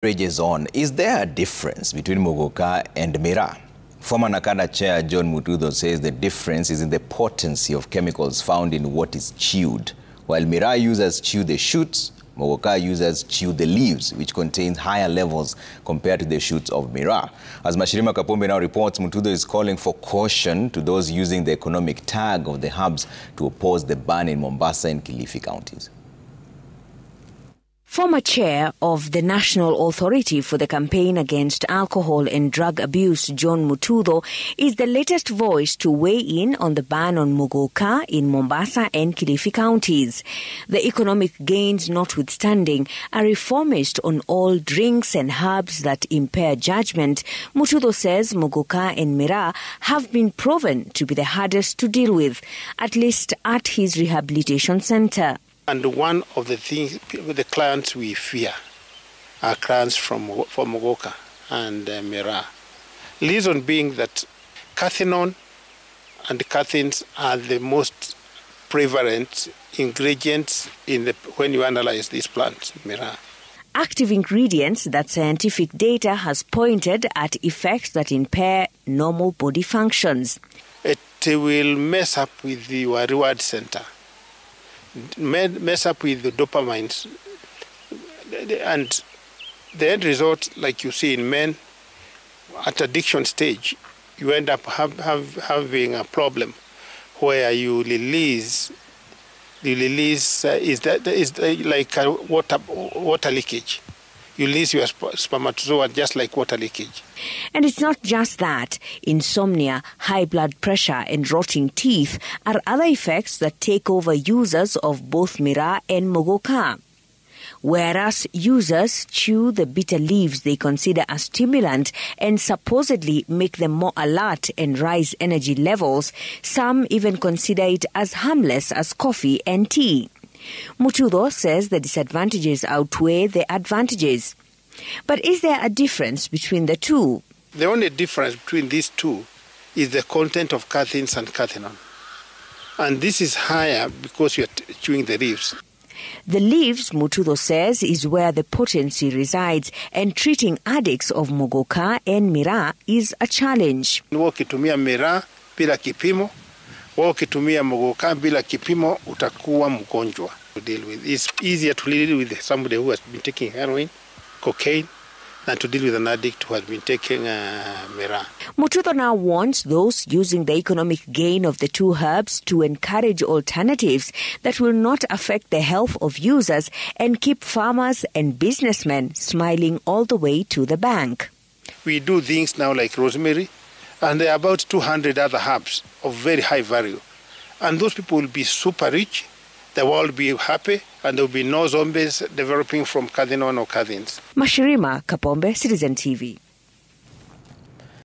Rages on. Is there a difference between Muguka and Miraa? Former NACADA Chair John Mututho says the difference is in the potency of chemicals found in what is chewed. While Miraa users chew the shoots, Muguka users chew the leaves, which contains higher levels compared to the shoots of Miraa. As Muguka Explainer now reports, Mututho is calling for caution to those using the economic tag of the herbs to oppose the ban in Mombasa and Kilifi counties. Former chair of the National Authority for the Campaign Against Alcohol and Drug Abuse, John Mututho, is the latest voice to weigh in on the ban on Muguka in Mombasa and Kilifi counties. The economic gains notwithstanding, a reformist on all drinks and herbs that impair judgment, Mututho says Muguka and Miraa have been proven to be the hardest to deal with, at least at his rehabilitation centre. And one of the things, the clients we fear are clients from Muguka and Miraa. Reason being that Cathinone and Cathins are the most prevalent ingredients when you analyze these plants, Miraa. Active ingredients that scientific data has pointed at effects that impair normal body functions. It will mess up with your reward center. Mess up with the dopamines, and the end result, like you see in men at addiction stage, you end up having a problem where you release is like a water leakage. You release your spermatozoa just like water leakage. And it's not just that. Insomnia, high blood pressure and rotting teeth are other effects that take over users of both Miraa and Muguka. Whereas users chew the bitter leaves they consider a stimulant and supposedly make them more alert and rise energy levels, some even consider it as harmless as coffee and tea. Mututho says the disadvantages outweigh the advantages. But is there a difference between the two? The only difference between these two is the content of cathins and cathinone. And this is higher because you're chewing the leaves. The leaves, Mututho says, is where the potency resides, and treating addicts of Muguka and Miraa is a challenge. Ukitumia Miraa bila kipimo, ukitumia Muguka bila kipimo, utakuwa mgonjwa to deal with. It's easier to deal with somebody who has been taking heroin, cocaine, than to deal with an addict who has been taking Miraa. Mututho now wants those using the economic gain of the two herbs to encourage alternatives that will not affect the health of users and keep farmers and businessmen smiling all the way to the bank. We do things now like rosemary, and there are about 200 other herbs of very high value. And those people will be super rich, the world will be happy, and there will be no zombies developing from Cathinone or Cathins. Muguka Explainer, Citizen TV.